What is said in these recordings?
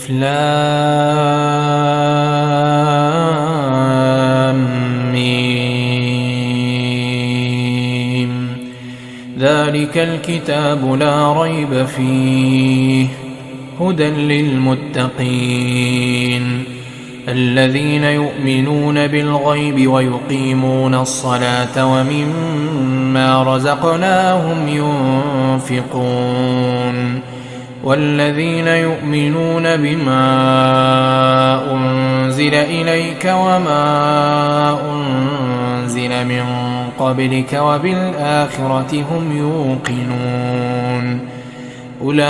ألف لام ميم. ذلك الكتاب لا ريب فيه هدى للمتقين الذين يؤمنون بالغيب ويقيمون الصلاة ومما رزقناهم ينفقون والذين يؤمنون بما أنزل إليك وما أنزل من قبلك وبالآخرة هم يوقنون أولئك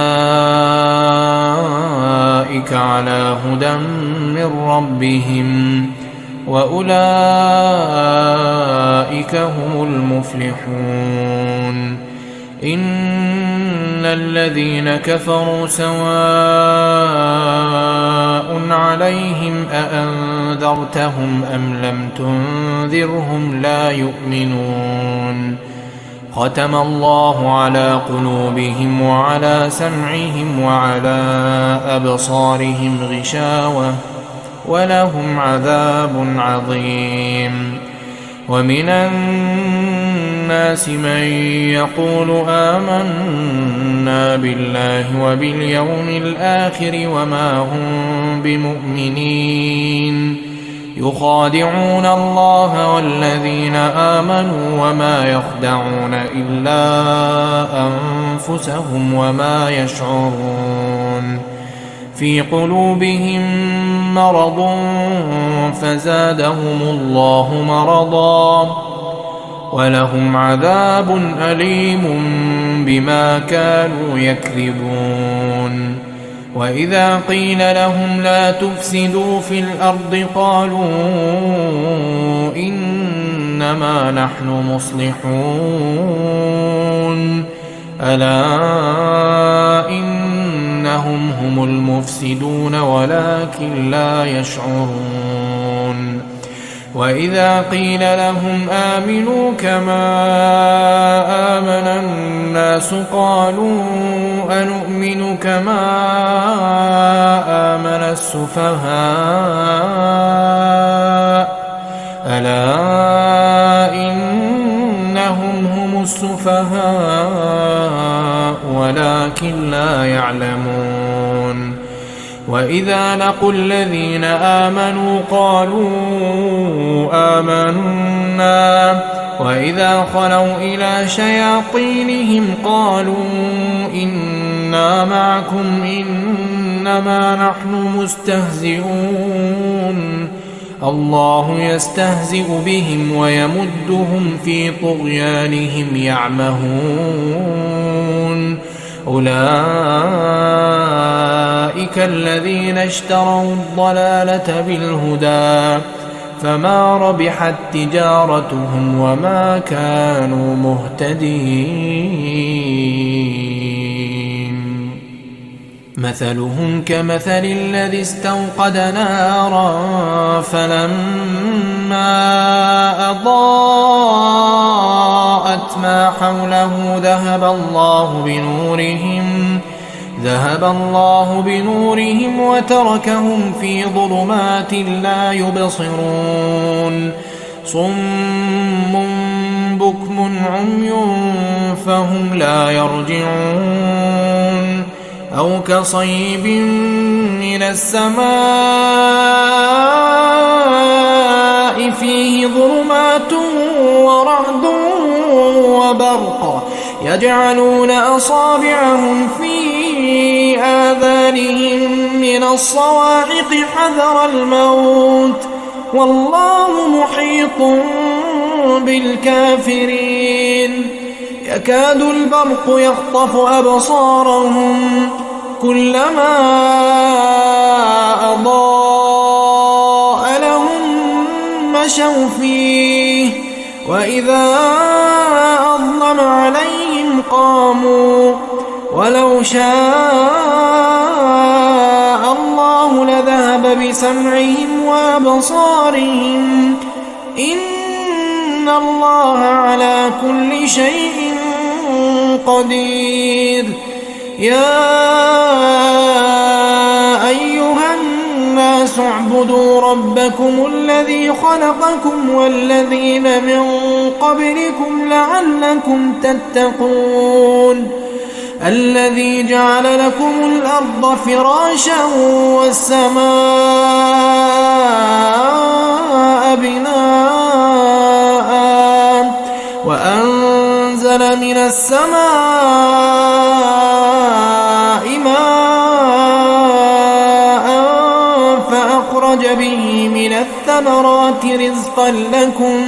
على هدى من ربهم وأولئك هم المفلحون إن الذين كفروا سواء عليهم أأنذرتهم أم لم تنذرهم لا يؤمنون ختم الله على قلوبهم وعلى سمعهم وعلى أبصارهم غشاوة ولهم عذاب عظيم ومن الناس من يقول آمنا بالله وباليوم الآخر وما هم بمؤمنين يخادعون الله والذين آمنوا وما يخدعون إلا أنفسهم وما يشعرون في قلوبهم مرض فزادهم الله مرضا ولهم عذاب أليم بما كانوا يكذبون وإذا قيل لهم لا تفسدوا في الأرض قالوا إنما نحن مصلحون ألا إنهم هم المفسدون ولكن لا يشعرون وإذا قيل لهم آمنوا كما آمن الناس قالوا أنؤمن كما آمن السفهاء ألا إنهم هم السفهاء ولكن لا يعلمون وإذا لقوا الذين آمنوا قالوا آمنا وإذا خلوا إلى شياطينهم قالوا إنا معكم إنما نحن مستهزئون الله يستهزئ بهم ويمدهم في طغيانهم يعمهون أولئك الذين اشتروا الضلالة بالهدى فما ربحت تجارتهم وما كانوا مهتدين مثلهم كمثل الذي استوقد نارا فلما أضاءت ما حوله ذهب الله بنورهم وتركهم في ظلمات لا يبصرون صم بكم عمي فهم لا يرجعون أو كصيب من السماء فيه ظلمات ورعد وبرق يجعلون أصابعهم في آذانهم من الصواعق حذر الموت والله محيط بالكافرين يكاد البرق يخطف أبصارهم كلما أضاء لهم مشوا فيه وإذا أظلم عليهم قاموا ولو شاء الله لذهب بسمعهم وأبصارهم إن الله على كل شيء قدير يا أيها الناس اعبدوا ربكم الذي خلقكم والذين من قبلكم لعلكم تتقون الذي جعل لكم الأرض فراشا والسماء بناء وأنزل من السماء ماء فأخرج به من الثمرات رزقا لكم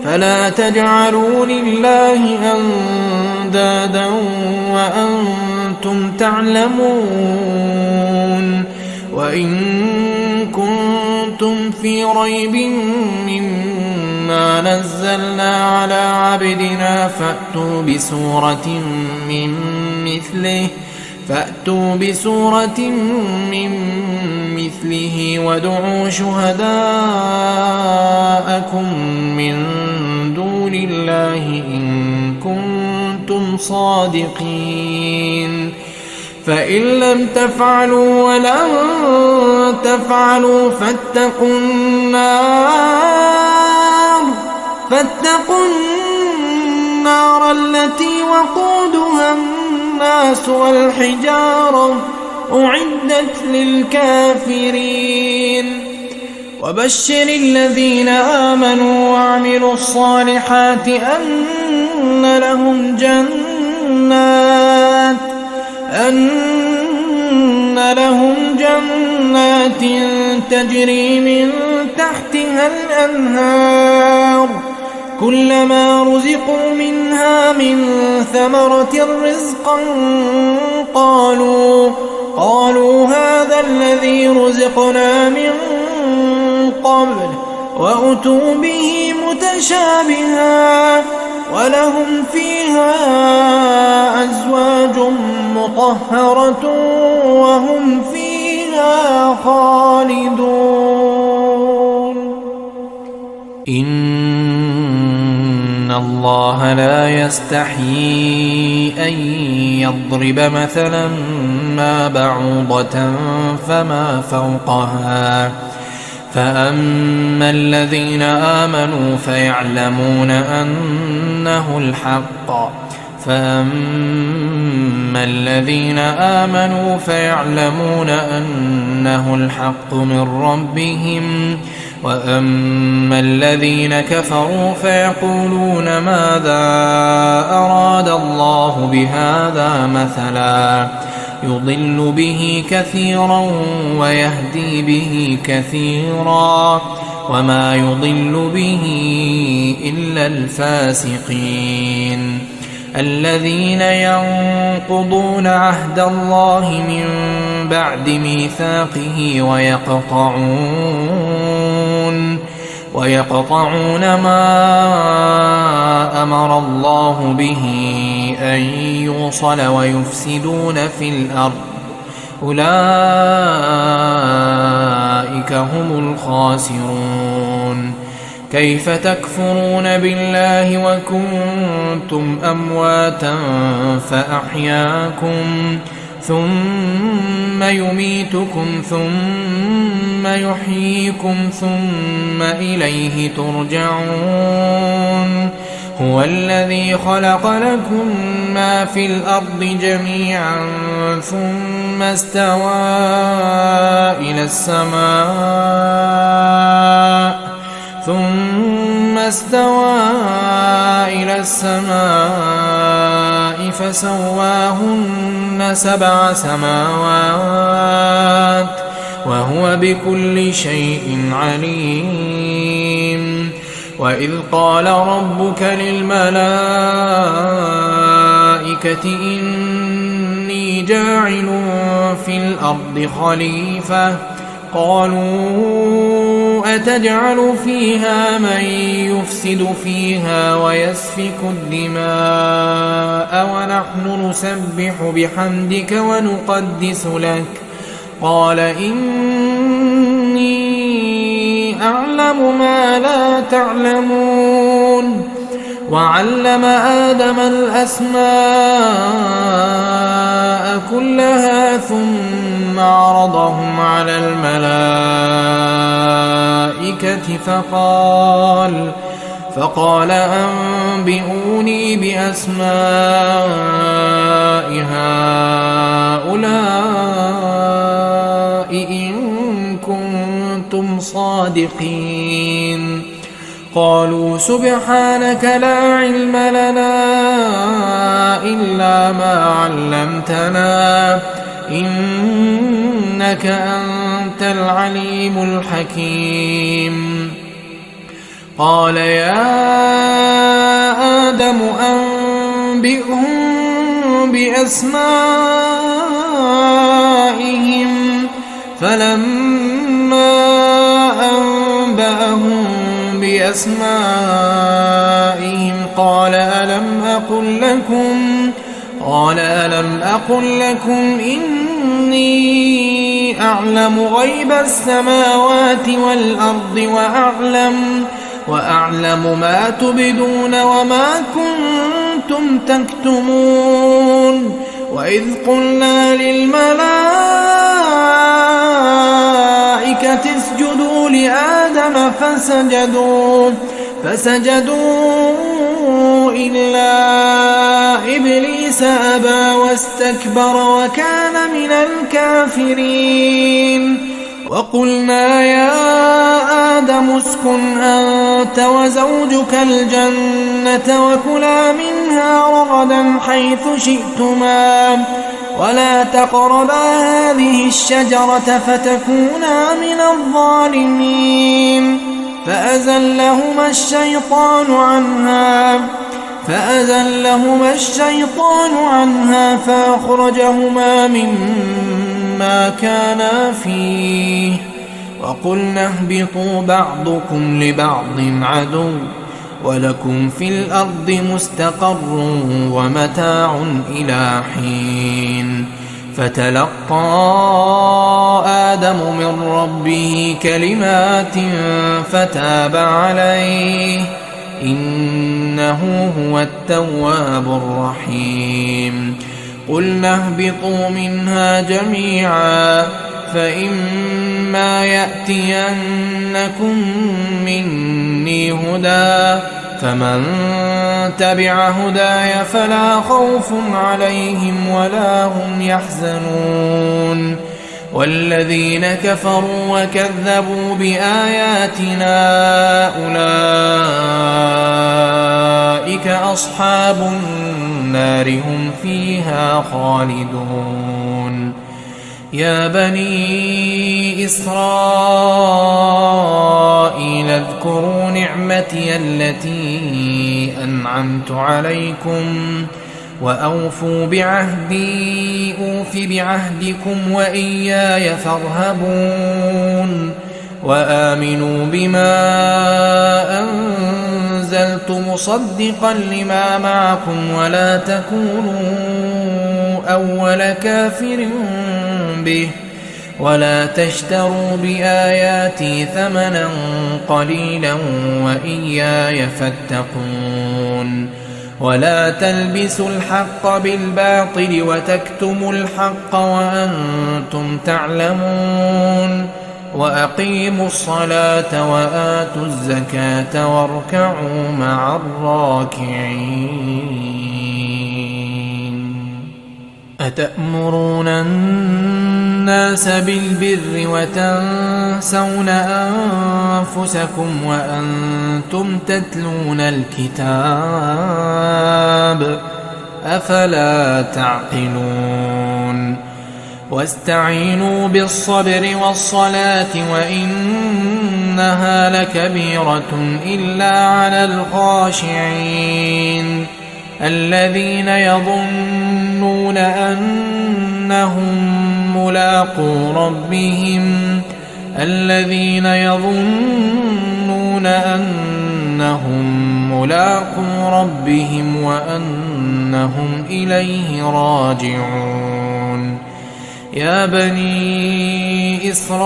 فلا تجعلوا لله أندادا وأنتم تعلمون وإن كنتم في ريب مما نزلنا على عبدنا فأتوا بسورة من مثله وادعوا شهداءكم من دون الله إن كنتم صادقين فإن لم تفعلوا ولن تفعلوا فاتقوا النار التي وقودها الناس والحجارة أعدت للكافرين وبشر الذين آمنوا وعملوا الصالحات أن لهم جنات تجري من تحتها الأنهار كلما رزقوا منها من ثمرة رزقا قالوا هذا الذي رزقنا من قبل وأتوا به متشابها ولهم فيها أزواج مطهرة وهم فيها خالدون إن الله لا يستحيي أن يضرب مثلا ما بعوضة فما فوقها فأما الذين آمنوا فيعلمون أنه الحق من ربهم وأما الذين كفروا فيقولون ماذا أراد الله بهذا مثلا يضل به كثيرا ويهدي به كثيرا وما يضل به إلا الفاسقين الذين ينقضون عهد الله من بعد ميثاقه ويقطعون ما أمر الله به أن يوصل ويفسدون في الأرض أولئك هم الخاسرون كيف تكفرون بالله وكنتم أمواتا فأحياكم ثم يميتكم ثم يحييكم ثم إليه ترجعون هو الذي خلق لكم ما في الأرض جميعا ثم استوى إلى السماء فسواهن 7 سماوات وهو بكل شيء عليم وإذ قال ربك للملائكة إني جاعل في الأرض خليفة قالوا أتجعل فيها من يفسد فيها ويسفك الدماء ونحن نسبح بحمدك ونقدس لك قال إني أعلم ما لا تعلمون وعلم آدم الأسماء كلها ثم عرضهم على الملائكة فقال أنبئوني بأسماء هؤلاء إن كنتم صادقين. قالوا سبحانك لا علم لنا إلا ما علمتنا إنك أنت العليم الحكيم. قال يا آدم أنبئهم بأسمائهم فلما أنبأهم بأسمائهم قال ألم أقل لكم إني أعلم غيب السماوات والأرض وأعلم ما تبدون وما كنتم تكتمون. وإذ قلنا للملائكة اسجدوا لآدم فسجدوا إلا إبليس أبى واستكبر وكان من الكافرين. وقلنا يا آدم اسكن أنت وزوجك الجنة وكلا منها رغدا حيث شئتما ولا تقربا هذه الشجرة فتكونا من الظالمين. فأزلهما الشيطان عنها فأخرجهما مما كانا فيه وقلنا اهبطوا بعضكم لبعض عدو ولكم في الأرض مستقر ومتاع إلى حين. فتلقى آدم من ربه كلمات فتاب عليه إنه هو التواب الرحيم. قلنا اهبطوا منها جميعا فإما يأتينكم مني هدى فمن تبع هداي فلا خوف عليهم ولا هم يحزنون. والذين كفروا وكذبوا بآياتنا أولئك أصحاب النار هم فيها خالدون. يا بني إسرائيل اذكروا نعمتي التي أنعمت عليكم وأوفوا بعهدي أوف بعهدكم وإياي فارهبون. وآمنوا بما أنزلت مصدقا لما معكم ولا تكونوا أول كافر به ولا تشتروا بآياتي ثمنا قليلا وإياي فاتقون. ولا تلبسوا الحق بالباطل وتكتموا الحق وأنتم تعلمون. وأقيموا الصلاة وآتوا الزكاة واركعوا مع الراكعين. أتأمرون الناس بالبر وتنسون أنفسكم وأنتم تتلون الكتاب أفلا تعقلون. واستعينوا بالصبر والصلاة وإنها لكبيرة إلا على الخاشعين الذين يظنون أنهم ملاقو ربهم وأنهم إليه راجعون. يا بني إسرائيل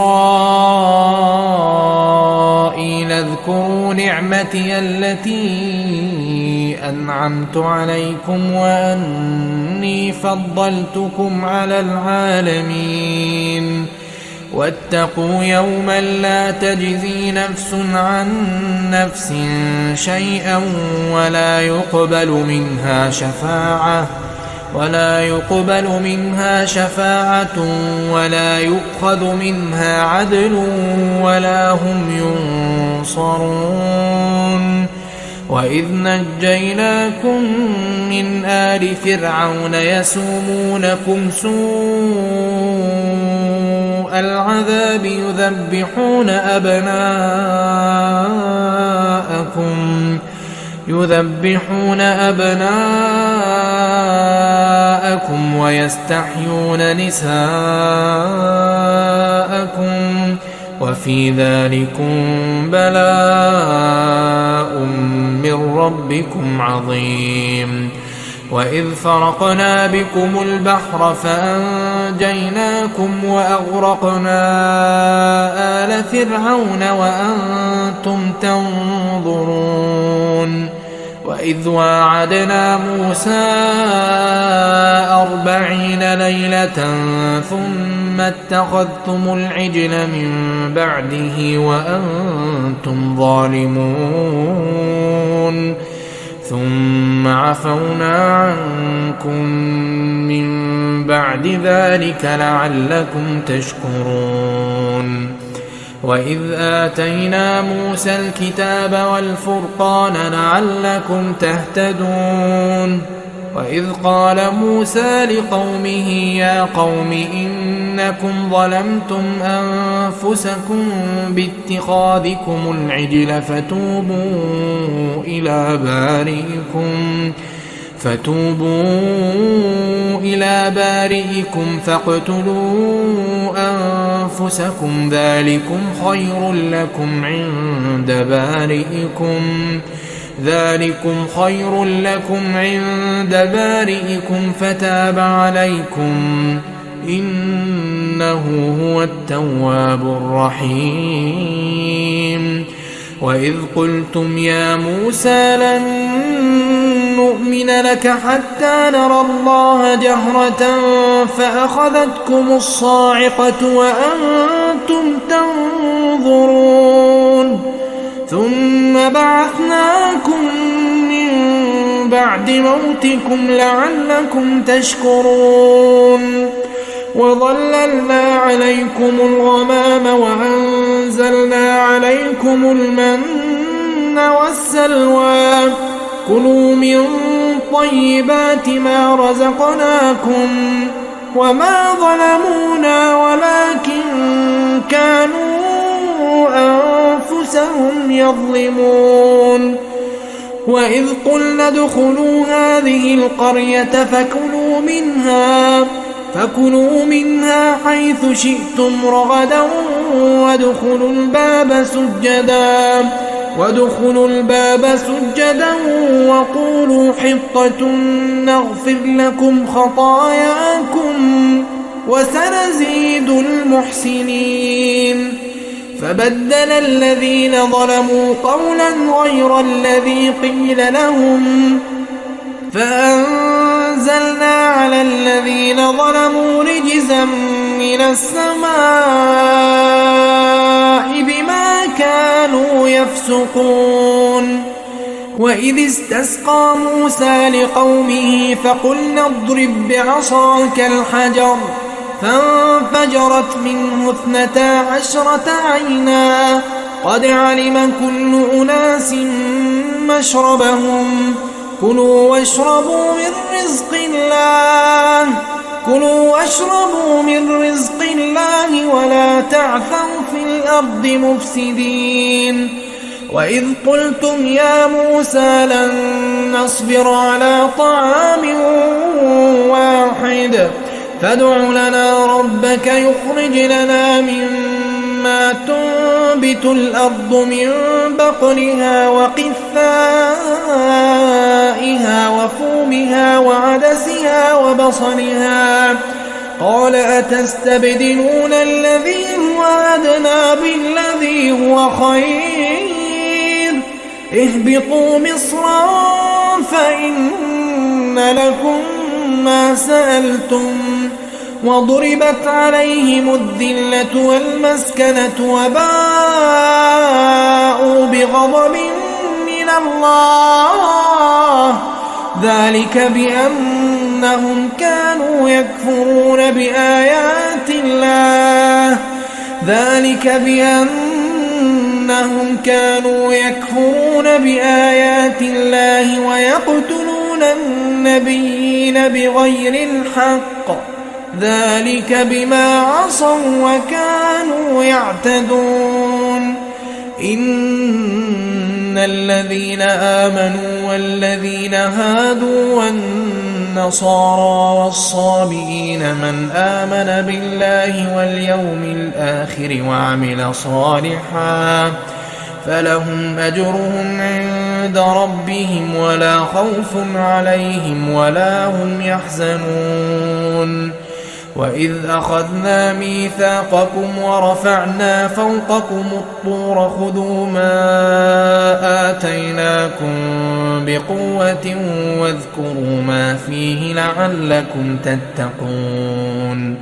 اذكروا نعمتي التي أنعمت عليكم وأني فضلتكم على العالمين واتقوا يوما لا تجزي نفس عن نفس شيئا ولا يقبل منها شفاعة ولا يؤخذ منها عدل ولا هم ينصرون وإذ نجيناكم من آل فرعون يسومونكم سوء العذاب يذبحون أبناءكم ويستحيون نساءكم وفي ذلكم بلاء من ربكم عظيم وإذ فرقنا بكم البحر فأنجيناكم وأغرقنا آل فرعون وأنتم تنظرون وإذ واعدنا موسى 40 ليلة ثم اتخذتم العجل من بعده وأنتم ظالمون ثم عفونا عنكم من بعد ذلك لعلكم تشكرون وإذ آتينا موسى الكتاب والفرقان لعلكم تهتدون وإذ قال موسى لقومه يا قوم إنكم ظلمتم أنفسكم باتخاذكم العجل فتوبوا إلى بارئكم فاقتلوا أنفسكم ذلكم خير لكم عند بارئكم فتاب عليكم إنه هو التواب الرحيم وإذ قلتم يا موسى لن نؤمن لك حتى نرى الله جهرة فأخذتكم الصاعقة وأنتم تنظرون ثم بعثناكم من بعد موتكم لعلكم تشكرون وظللنا عليكم الغمام وأنزلنا عليكم المن والسلوى كلوا من طيبات ما رزقناكم وما ظلمونا ولكن كانوا أنفسهم يظلمون وإذ قلنا ادخلوا هذه القرية فكلوا منها حيث شئتم رغدا وادخلوا الباب سجدا وقولوا حطة نغفر لكم خطاياكم وسنزيد المحسنين فبدل الذين ظلموا قولا غير الذي قيل لهم فأنزلنا على الذين ظلموا رجزا من السماء بما كانوا يفسقون وإذ استسقى موسى لقومه فقلنا اضرب بعصاك الحجر فانفجرت منه 12 عينا قد علم كل أناس مشربهم كلوا واشربوا من رزق الله ولا تعثوا في الأرض مفسدين وإذ قلتم يا موسى لن نصبر على طعام واحد فادع لنا ربك يخرج لنا مما تنبت الأرض من بقلها وقثائها وفومها وعدسها وبصلها قال أتستبدلون الذي هو أدنى بالذي هو خير اهبطوا مصرا فإن لكم ما سألتم وضربت عليهم الذلة والمسكنة وباءوا بغضب من الله ذلك بأنهم كانوا يكفرون بآيات الله ويقتلون النبيين بغير الحق ذلك بما عصوا وكانوا يعتدون إن الذين آمنوا والذين هادوا والنصارى والصابئين من آمن بالله واليوم الآخر وعمل صالحا فلهم أجرهم عند ربهم ولا خوف عليهم ولا هم يحزنون وإذ أخذنا ميثاقكم ورفعنا فوقكم الطور خذوا ما آتيناكم بقوة واذكروا ما فيه لعلكم تتقون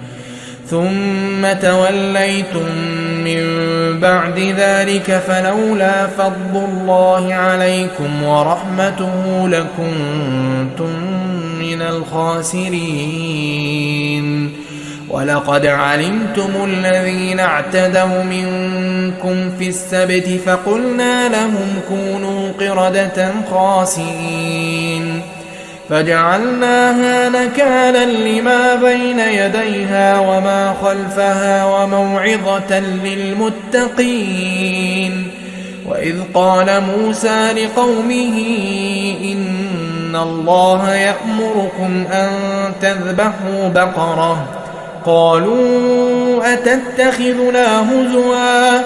ثم توليتم من بعد ذلك فلولا فضل الله عليكم ورحمته لكنتم من الخاسرين ولقد علمتم الذين اعتدوا منكم في السبت فقلنا لهم كونوا قردة خاسئين فجعلناها نكالا لما بين يديها وما خلفها وموعظة للمتقين وإذ قال موسى لقومه إن الله يأمركم أن تذبحوا بقرة قالوا أتتخذنا هزوا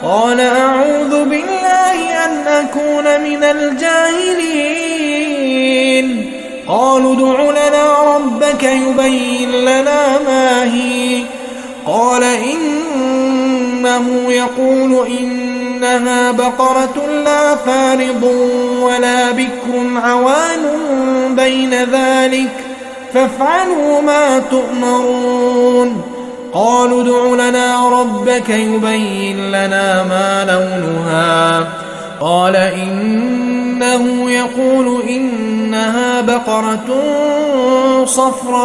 قال أعوذ بالله أن أكون من الجاهلين قالوا ادع لنا ربك يبين لنا ما هي قال إنه يقول إنها بقرة لا فارض ولا بكر عوان بين ذلك فافعلوا ما تؤمرون قالوا ادع لنا ربك يبين لنا ما لونها قال إنه يقول إنها بقرة صفراء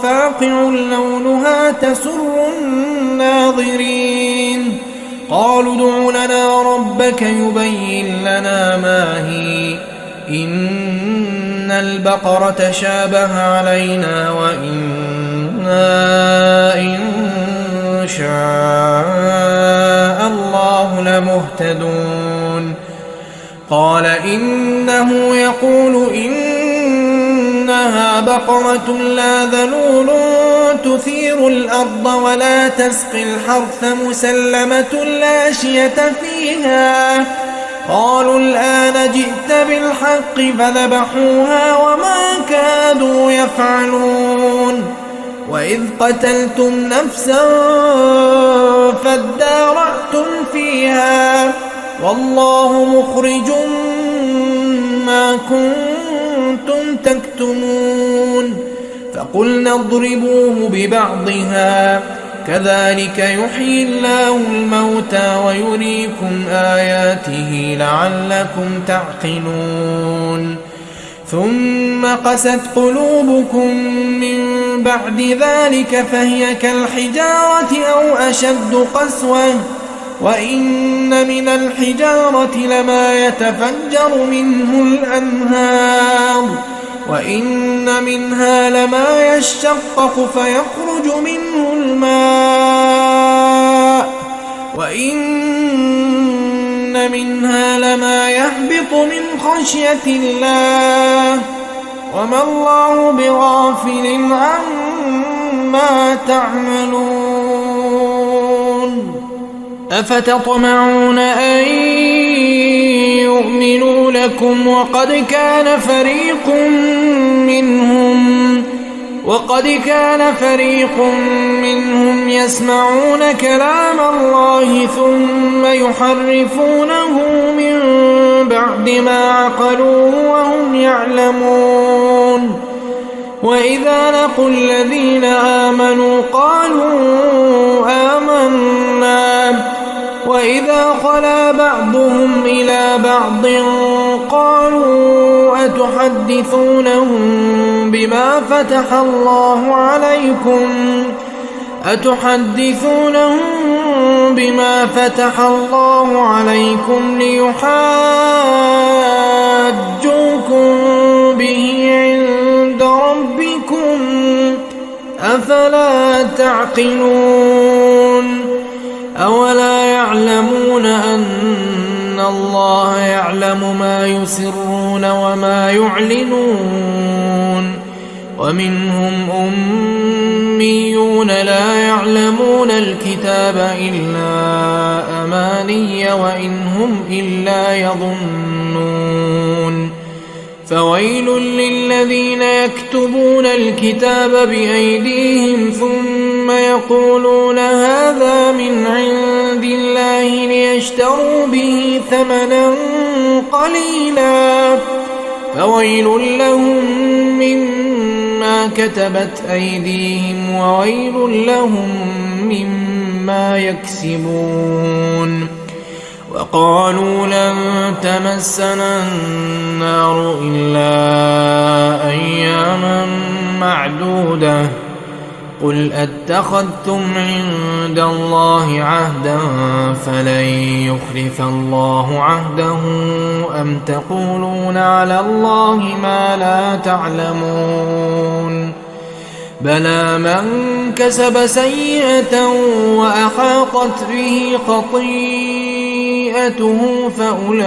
فاقع لونها تسر الناظرين قالوا ادع لنا ربك يبين لنا ما هي إن البقرة شابه علينا وإنا إن شاء الله لمهتدون قال إنه يقول إنها بقرة لا ذلول تثير الأرض ولا تسقي الحرث مسلمة لا شية فيها قالوا الآن جئت بالحق فذبحوها وما كادوا يفعلون وإذ قتلتم نفسا فادارأتم فيها والله مخرج ما كنتم تكتمون فقلنا اضربوه ببعضها كذلك يحيي الله الموتى ويريكم آياته لعلكم تعقلون ثم قست قلوبكم من بعد ذلك فهي كالحجارة أو أشد قسوة وإن من الحجارة لما يتفجر منه الأنهار وإن منها لما يشقق فيخرج منه الماء وإن منها لما يهبط من خشية الله وما الله بغافل عما تعملون أفتطمعون أن يؤمنوا لكم وقد كان فريق منهم يسمعون كلام الله ثم يحرفونه من بعد ما عقلوه وهم يعلمون. وإذا لقوا الذين آمنوا قالوا آمنا وإذا خلا بعضهم إلى بعض قالوا أتحدثونهم بما فتح الله عليكم ليحاجوكم به عند ربكم أفلا تعقلون. أولا يعلمون أن الله يعلم ما يسرون وما يعلنون. ومنهم أميون لا يعلمون الكتاب إلا أماني وإن هم إلا يظنون. فويل للذين يكتبون الكتاب بأيديهم ثم يقولون هذا من عند الله ليشتروا به ثمنا قليلا فويل لهم مما كتبت أيديهم وويل لهم مما يكسبون. وقالوا لن تمسنا النار إلا أياما معدودة قل أتخذتم عند الله عهدا فلن يخلف الله عهده أم تقولون على الله ما لا تعلمون. بلى من كسب سيئة وأحاطت به خطيئته فأولئك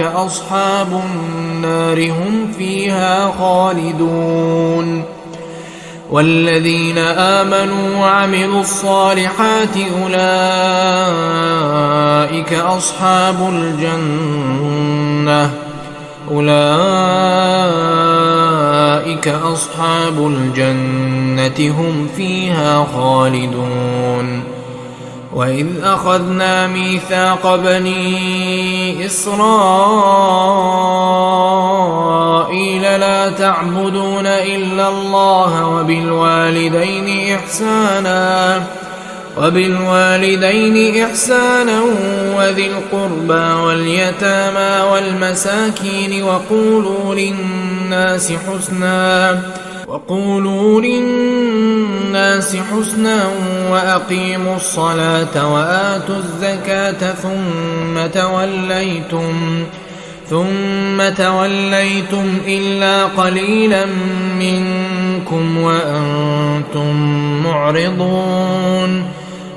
أصحاب النار هم فيها خالدون. والذين آمنوا وعملوا الصالحات أولئك أصحاب الجنة هم فيها خالدون. وإذ أخذنا ميثاق بني إسرائيل لا تعبدون إلا الله وبالوالدين إحسانا وذي القربى واليتامى والمساكين وقولوا للناس حسنا وأقيموا الصلاة وآتوا الزكاة ثم توليتم إلا قليلا منكم وأنتم معرضون.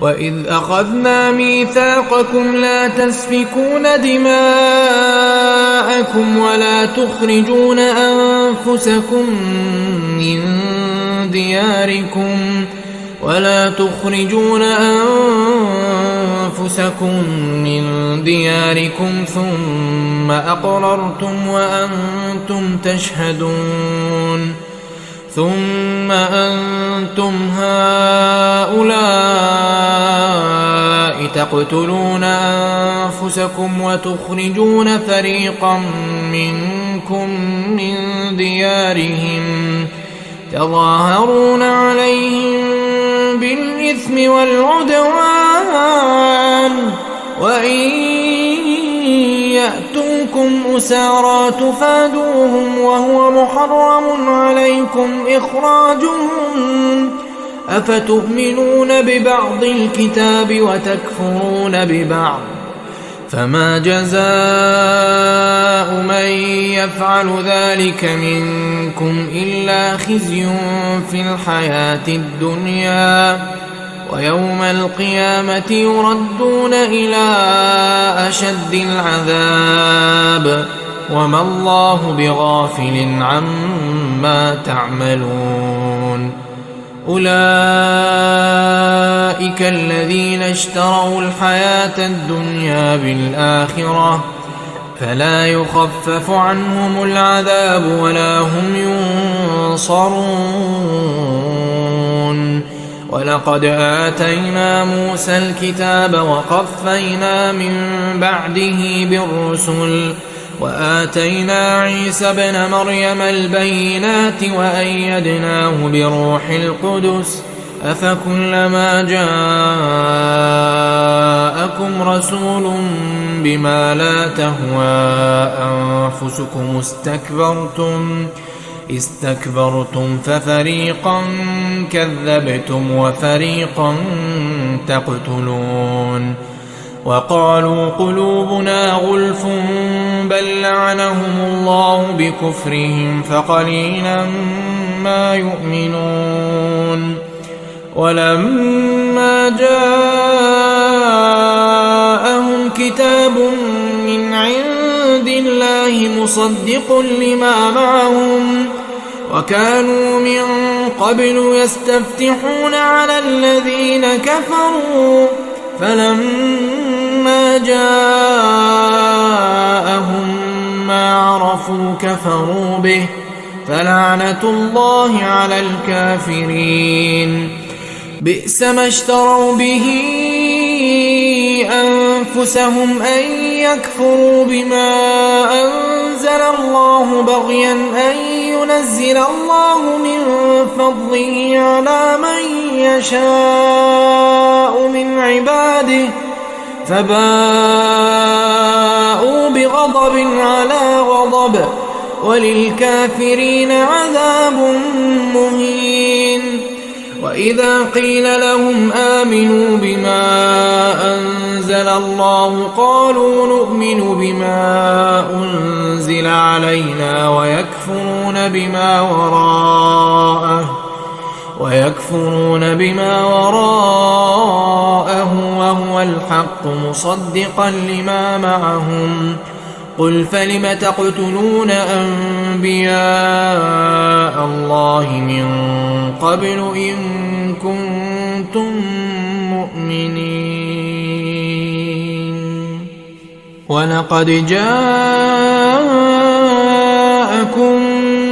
وإذ أخذنا ميثاقكم لا تسفكون دماءكم ولا تخرجون أنفسكم من دياركم ثم أقررتم وأنتم تشهدون. ثم أنتم هؤلاء تقتلون أنفسكم وتخرجون فريقا منكم من ديارهم تظاهرون عليهم بالإثم والعدوان وإن يأتوكم أسارى تفادوهم وهو محرم عليكم إخراجهم أفتؤمنون ببعض الكتاب وتكفرون ببعض فما جزاء من يفعل ذلك منكم إلا خزي في الحياة الدنيا ويوم القيامة يردون إلى أشد العذاب وما الله بغافل عما تعملون. أولئك الذين اشتروا الحياة الدنيا بالآخرة فلا يخفف عنهم العذاب ولا هم ينصرون. ولقد آتينا موسى الكتاب وقفينا من بعده بالرسل وآتينا عيسى ابن مريم البينات وأيدناه بروح القدس أفكلما جاءكم رسول بما لا تهوى أنفسكم استكبرتم ففريقا كذبتم وفريقا تقتلون وقالوا قلوبنا غلف بل لعنهم الله بكفرهم فقليلا ما يؤمنون ولما جاءهم كتاب من عند الله مصدق لما معهم وكانوا من قبل يستفتحون على الذين كفروا فلما جاءهم ما عرفوا كفروا به فلعنة الله على الكافرين بئس ما اشتروا به أنفسهم أن يكفروا بما أنزل الله بغيا أن ينزل الله من فضله على من يشاء من عباده فباءوا بغضب على غضب وللكافرين عذاب مهين وإذا قيل لهم آمنوا بما أنزل الله قالوا نؤمن بما أنزل علينا ويكفرون بما وراءه وهو الحق مصدقا لما معهم قل فلم تقتلون أنبياء الله من قبل إن كنتم مؤمنين ولقد جاءكم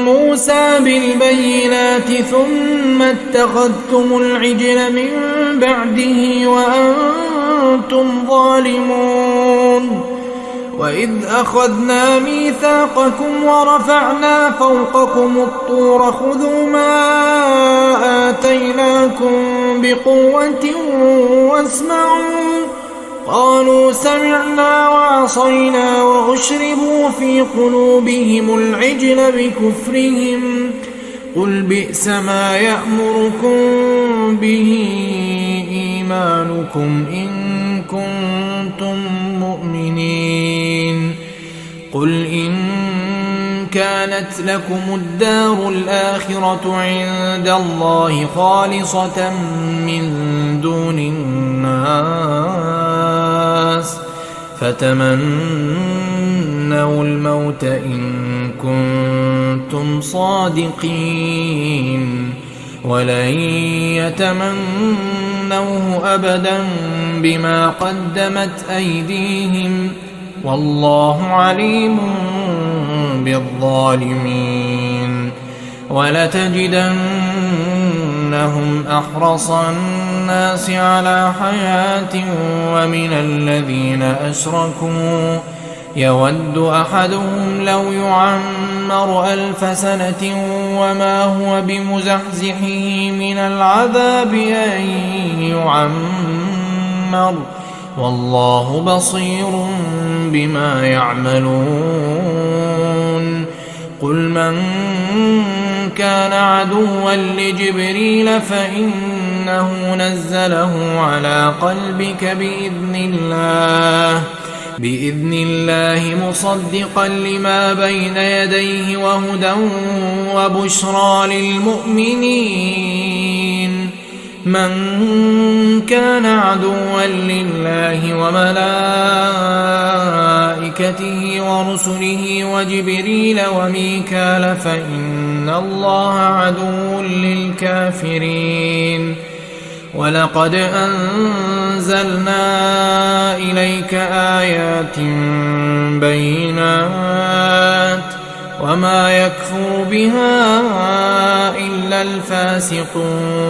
موسى بالبينات ثم اتخذتم العجل من بعده وأنتم ظالمون وإذ أخذنا ميثاقكم ورفعنا فوقكم الطور خذوا ما آتيناكم بقوة واسمعوا قالوا سمعنا وعصينا وأشربوا في قلوبهم العجل بكفرهم قل بئس ما يأمركم به إيمانكم إن كنتم مؤمنين قل إن كانت لكم الدار الآخرة عند الله خالصة من دون الناس فتمنوا الموت إن كنتم صادقين ولن يتمنوه أبدا بما قدمت أيديهم والله عليم بالظالمين ولتجدنهم أحرص الناس على حياة ومن الذين أشركوا يود أحدهم لو يعمر 1000 سنة وما هو بمزحزحه من العذاب أن يعمر والله بصير بما يعملون قل من كان عدوا لجبريل فإنه نزله على قلبك بإذن الله مصدقا لما بين يديه وهدى وبشرى للمؤمنين من كان عدوا لله وملائكته ورسله وجبريل وميكال فإن الله عدو للكافرين ولقد أنزلنا إليك آيات بينات وما يكفر بها إلا الفاسقون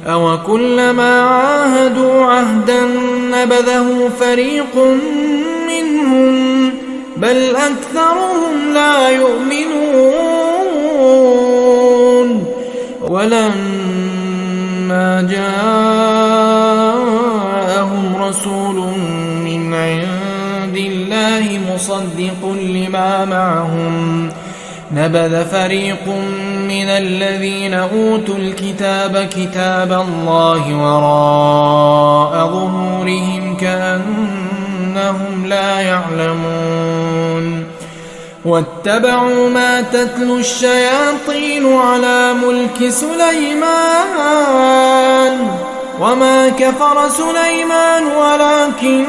أوكلما عاهدوا عهدا نبذه فريق منهم بل أكثرهم لا يؤمنون ولما جاءهم رسول من عند الله مصدق لما معهم نبذ فريق من الذين أوتوا الكتاب كتاب الله وراء ظهورهم كأنهم لا يعلمون واتبعوا ما تتلو الشياطين على ملك سليمان وما كفر سليمان ولكن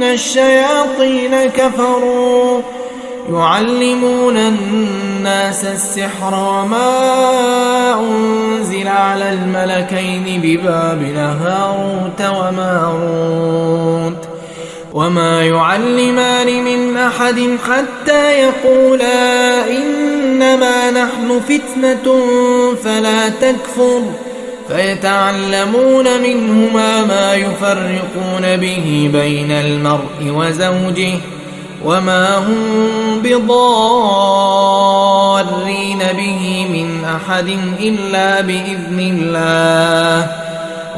الشياطين كفروا يعلمون الناس السحر وما أنزل على الملكين ببابل هاروت وماروت وما يعلمان من أحد حتى يقولا إنما نحن فتنة فلا تكفر فيتعلمون منهما ما يفرقون به بين المرء وزوجه وما هم بضارين به من أحد إلا بإذن الله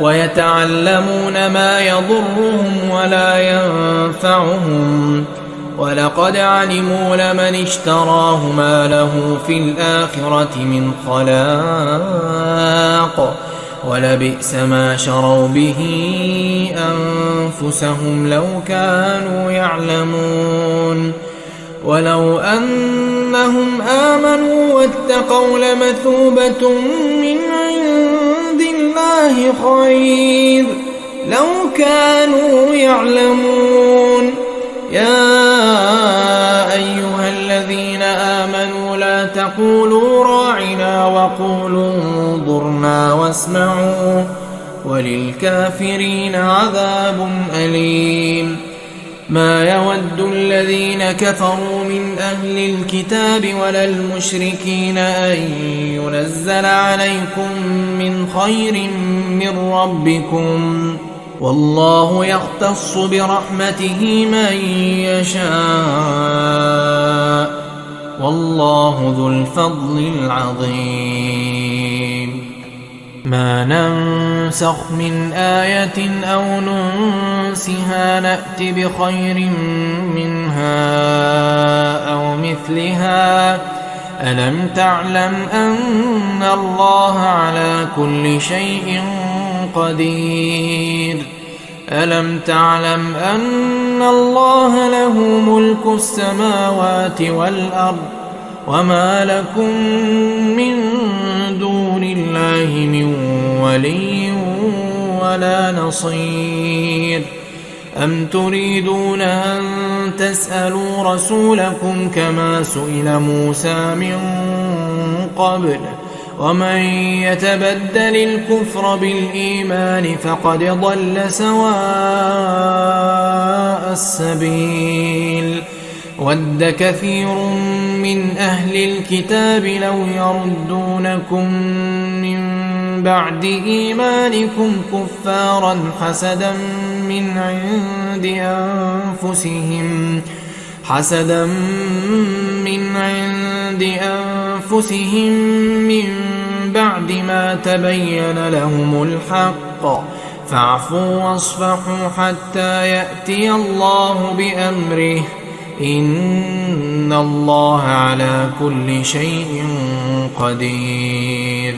ويتعلمون ما يضرهم ولا ينفعهم ولقد علموا لمن اشتراه ما له في الآخرة من خلاق ولبئس ما شروا به أنفسهم لو كانوا يعلمون ولو أنهم آمنوا واتقوا لمثوبة من عند الله خير لو كانوا يعلمون يا أيها الذين آمنوا لا تقولوا راعنا وقولوا انظرنا واسمعوا وللكافرين عذاب أليم ما يود الذين كفروا من أهل الكتاب ولا المشركين أن ينزل عليكم من خير من ربكم والله يختص برحمته من يشاء والله ذو الفضل العظيم ما ننسخ من آية أو ننسها نأت بخير منها أو مثلها ألم تعلم أن الله على كل شيء قدير ألم تعلم أن الله له ملك السماوات والأرض وما لكم من دون الله من ولي ولا نصير أم تريدون أن تسألوا رسولكم كما سئل موسى من قبل ومن يتبدل الكفر بالإيمان فقد ضل سواء السبيل ود كثير من أهل الكتاب لو يردونكم من بعد إيمانكم كفارا حسدا من عند أنفسهم من بعد ما تبين لهم الحق فاعفوا واصفحوا حتى يأتي الله بأمره إن الله على كل شيء قدير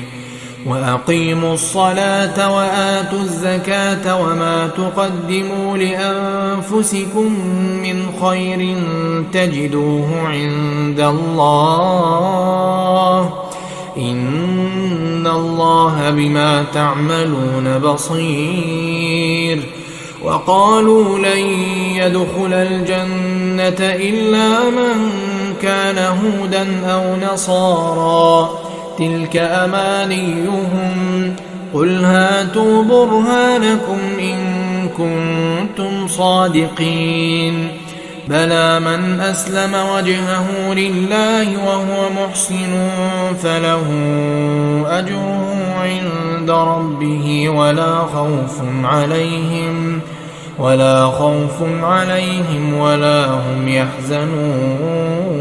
وأقيموا الصلاة وآتوا الزكاة وما تقدموا لأنفسكم من خير تجدوه عند الله إن الله بما تعملون بصير وقالوا لن يدخل الجنة إلا من كان هودا أو نصارى تلك أمانيهم قل هاتوا برهانكم إن كنتم صادقين بلى من أسلم وجهه لله وهو محسن فله أجره عند ربه ولا خوف عليهم ولا هم يحزنون.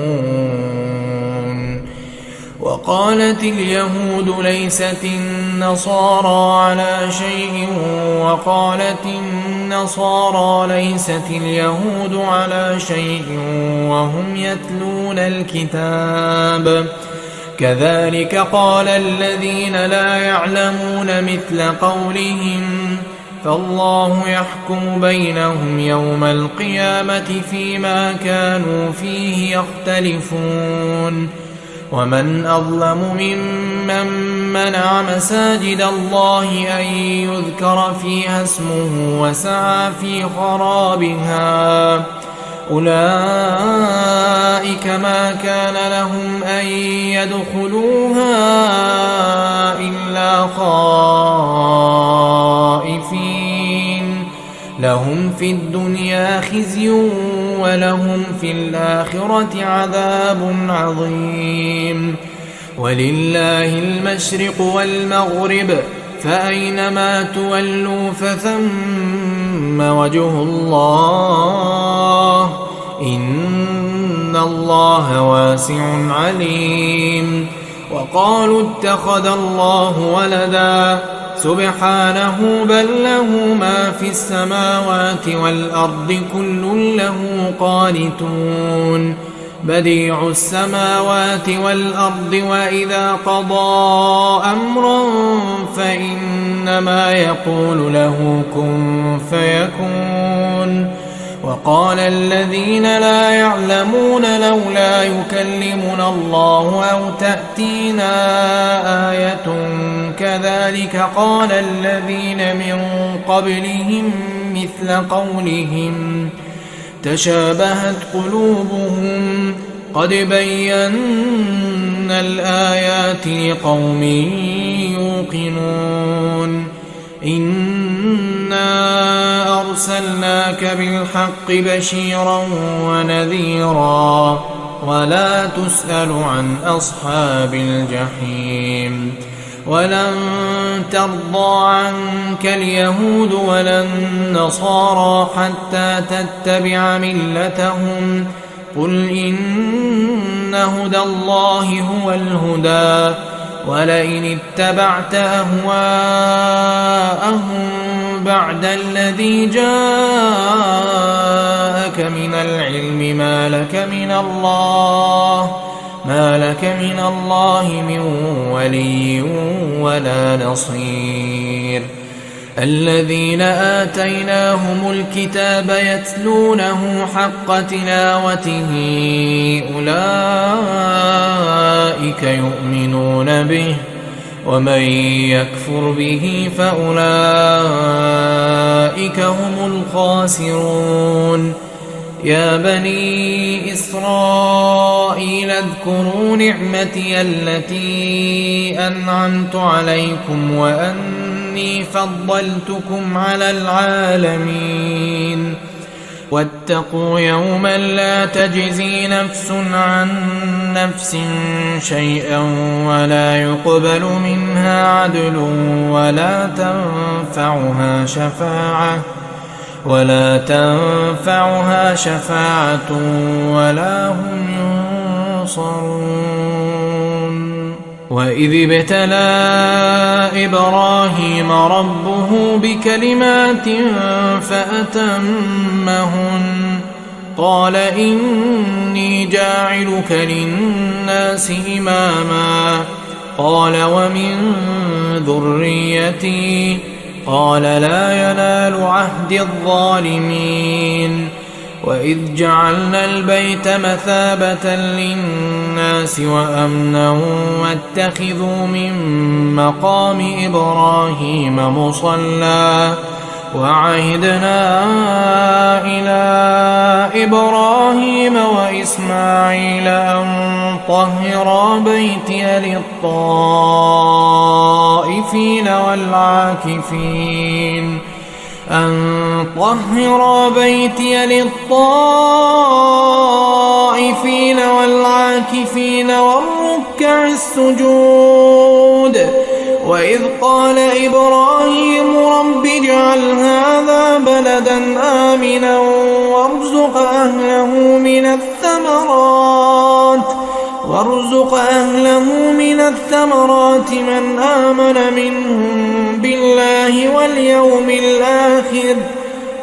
وقالت اليهود ليست النصارى على شيء وقالت النصارى ليست اليهود على شيء وهم يتلون الكتاب كذلك قال الذين لا يعلمون مثل قولهم فالله يحكم بينهم يوم القيامة فيما كانوا فيه يختلفون. ومن أظلم ممن منع مساجد الله أن يذكر فيها اسمه وسعى في خرابها أولئك ما كان لهم أن يدخلوها إلا خائفين لهم في الدنيا خزي ولهم في الآخرة عذاب عظيم. ولله المشرق والمغرب فأينما تولوا فثم وجه الله إن الله واسع عليم. وقالوا اتخذ الله ولدا سبحانه بل له ما في السماوات والأرض كل له قانتون بديع السماوات والأرض وإذا قضى أمرا فإنما يقول له كن فيكون. وقال الذين لا يعلمون لولا يكلمنا الله أو تأتينا آية كذلك قال الذين من قبلهم مثل قولهم تشابهت قلوبهم قد بينا الآيات لقوم يوقنون. إنا أرسلناك بالحق بشيرا ونذيرا ولا تسأل عن أصحاب الجحيم. ولن ترضى عنك اليهود ولا النصارى حتى تتبع ملتهم قل إن هدى الله هو الهدى ولئن اتبعت أهواءهم بعد الذي جاءك من العلم ما لك من الله من ولي ولا نصير. الذين آتيناهم الكتاب يتلونه حق تلاوته أولئك يؤمنون به ومن يكفر به فأولئك هم الخاسرون. يا بني إسرائيل اذكروا نعمتي التي أنعمت عليكم وأني فضلتكم على العالمين. واتقوا يوما لا تجزي نفس عن نفس شيئا ولا يقبل منها عدل ولا تنفعها شفاعة ولا هم ينصرون. وإذ ابتلى إبراهيم ربه بكلمات فأتمهن قال إني جاعلك للناس إماما قال ومن ذريتي قال لا ينال عهد الظالمين. وإذ جعلنا البيت مثابة للناس وأمنا واتخذوا من مقام إبراهيم مصلى وعهدنا إلى إبراهيم وإسماعيل أن طهرا بيتي للطائفين والعاكفين والركع السجود وإذ قال إبراهيم رب اجعل هذا بلدا آمنا وارزق أهله من الثمرات من آمن منهم بالله واليوم الآخر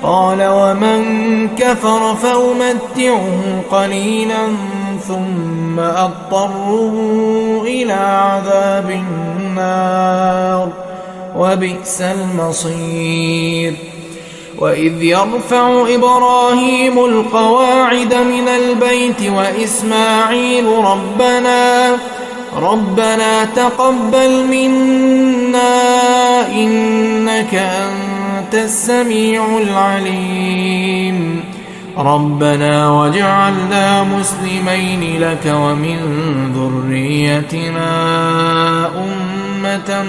قال ومن كفر فأمتعه قليلا ثم أضطره إلى عذاب النار وبئس المصير وإذ يرفع إبراهيم القواعد من البيت وإسماعيل ربنا تقبل منا إنك أنت السميع العليم ربنا واجعلنا مسلمين لك ومن ذريتنا أمة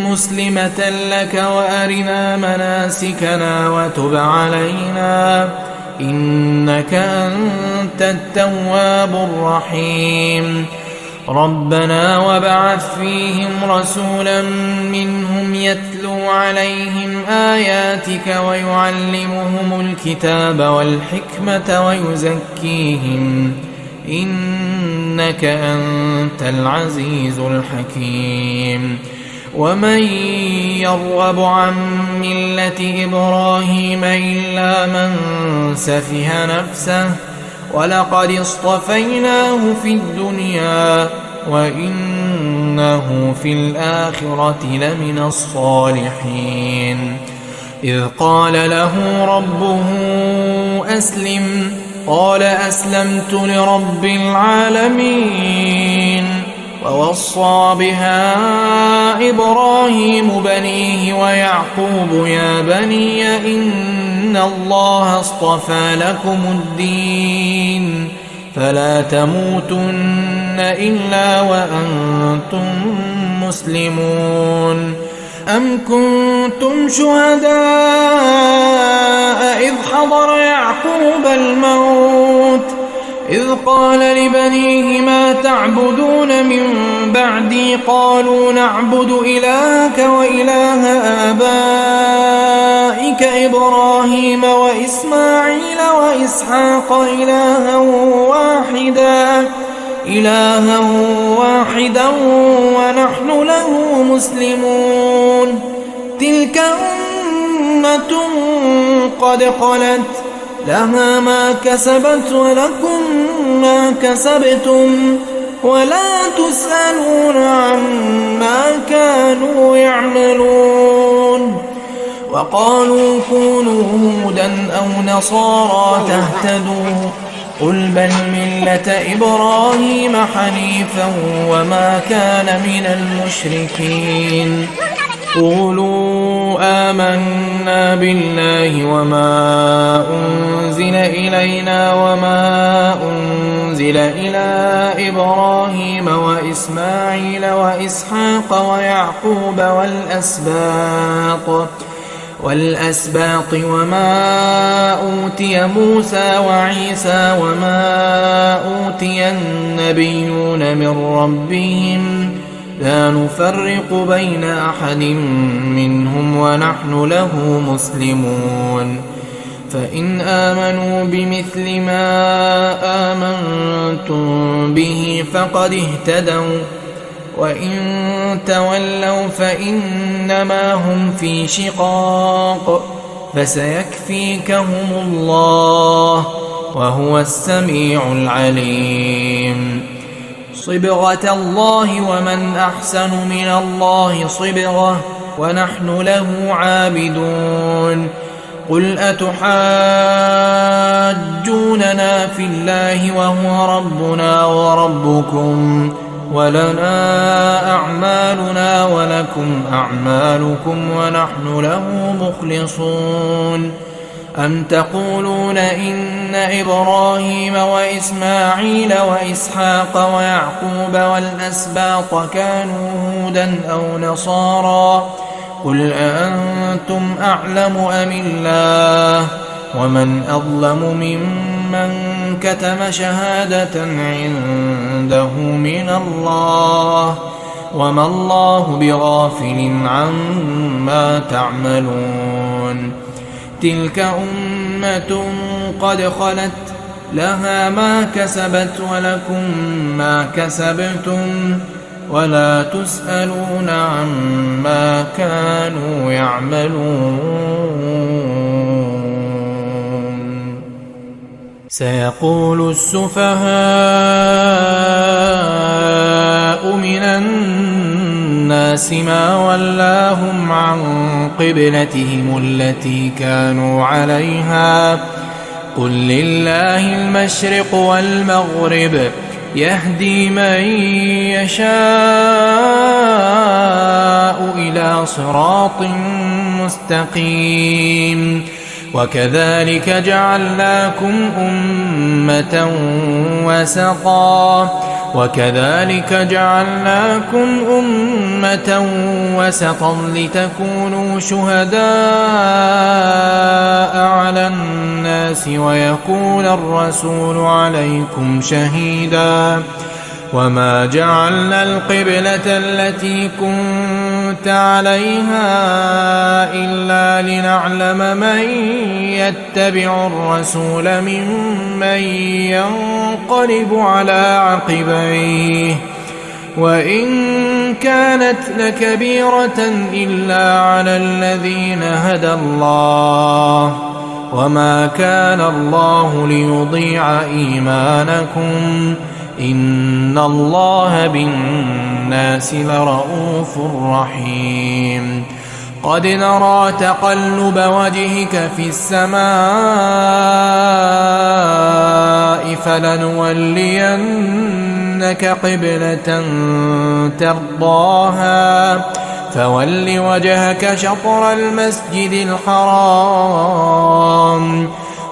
مسلمة لك وأرنا مناسكنا وتب علينا إنك أنت التواب الرحيم ربنا وابعث فيهم رسولا منهم يتلو عليهم آياتك ويعلمهم الكتاب والحكمة ويزكيهم إنك أنت العزيز الحكيم ومن يرغب عن ملة إبراهيم إلا من سفه نفسه ولقد اصطفيناه في الدنيا وإنه في الآخرة لمن الصالحين إذ قال له ربه أسلم قال أسلمت لرب العالمين ووصى بها إبراهيم بنيه ويعقوب يا بني إن الله اصطفى لكم الدين فلا تموتن إلا وأنتم مسلمون أم كنتم شهداء إذ حضر يعقوب الموت إذ قال لبنيه ما تعبدون من بعدي قالوا نعبد إلهك وإله آبائك إبراهيم وإسماعيل وإسحاق إلها واحدا ونحن له مسلمون تلك أمة قد خلت لها ما كسبت ولكم ما كسبتم ولا تسألون عما كانوا يعملون وقالوا كونوا هودا أو نصارى تهتدوا قل بل ملة إبراهيم حنيفا وما كان من المشركين قولوا آمنا بالله وما أنزل إلينا وما أنزل إلى إبراهيم وإسماعيل وإسحاق ويعقوب والأسباط وما أوتي موسى وعيسى وما أوتي النبيون من ربهم لا نفرق بين أحد منهم ونحن له مسلمون فإن آمنوا بمثل ما آمنتم به فقد اهتدوا وإن تولوا فإنما هم في شقاق فسيكفيكهم الله وهو السميع العليم صبغة الله ومن أحسن من الله صبغة ونحن له عابدون قل أتحاجوننا في الله وهو ربنا وربكم ولنا أعمالنا ولكم أعمالكم ونحن له مخلصون أم تقولون إن إبراهيم وإسماعيل وإسحاق ويعقوب والأسباط كانوا هودا أو نصارى قل أأنتم أعلم أم الله ومن أظلم ممن كتم شهادة عنده من الله وما الله بغافل عما تعملون تلك أمة قد خلت لها ما كسبت ولكم ما كسبتم ولا تسألون عما كانوا يعملون سيقول السفهاء من الناس ما ولاهم عن قبلتهم التي كانوا عليها قل لله المشرق والمغرب يهدي من يشاء إلى صراط مستقيم وكذلك جعلناكم أمة وسطا لتكونوا شهداء على الناس ويكون الرسول عليكم شهيدا وما جعلنا القبلة التي كنت عليها إلا لنعلم من يتبع الرسول ممن ينقلب على عقبيه وإن كانت لكبيرة إلا على الذين هدى الله وما كان الله ليضيع إيمانكم إن الله بالناس لرءوف رحيم قد نرى تقلب وجهك في السماء فلنولينك قبلة ترضاها فول وجهك شطر المسجد الحرام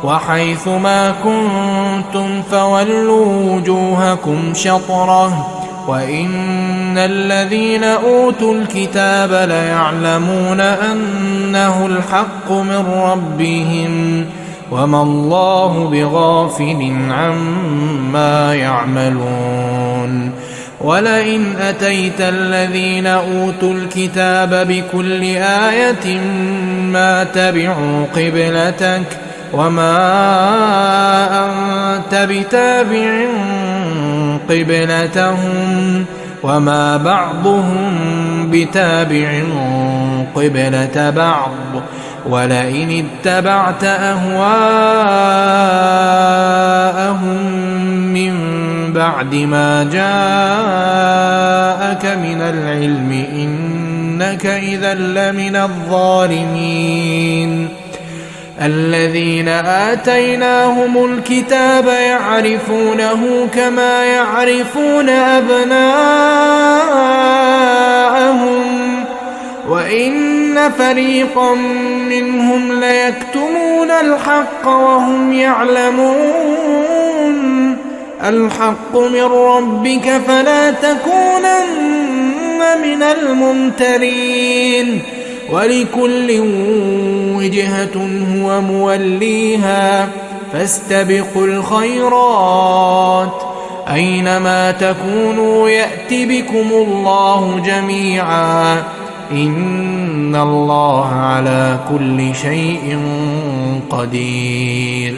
وحيث ما كنتم فولوا وجوهكم شطره وإن الذين أوتوا الكتاب ليعلمون أنه الحق من ربهم وما الله بغافل عما يعملون ولئن أتيت الذين أوتوا الكتاب بكل آية ما تبعوا قبلتك وما أنت بتابع قبلتهم وما بعضهم بتابع قبلة بعض ولئن اتبعت أهواءهم من بعد ما جاءك من العلم إنك إذا لمن الظالمين الذين آتيناهم الكتاب يعرفونه كما يعرفون أبناءهم وإن فريقا منهم ليكتمون الحق وهم يعلمون الحق من ربك فلا تكونن من الممترين ولكل وجهة هو موليها فاستبقوا الخيرات أينما تكونوا يأت بكم الله جميعا إن الله على كل شيء قدير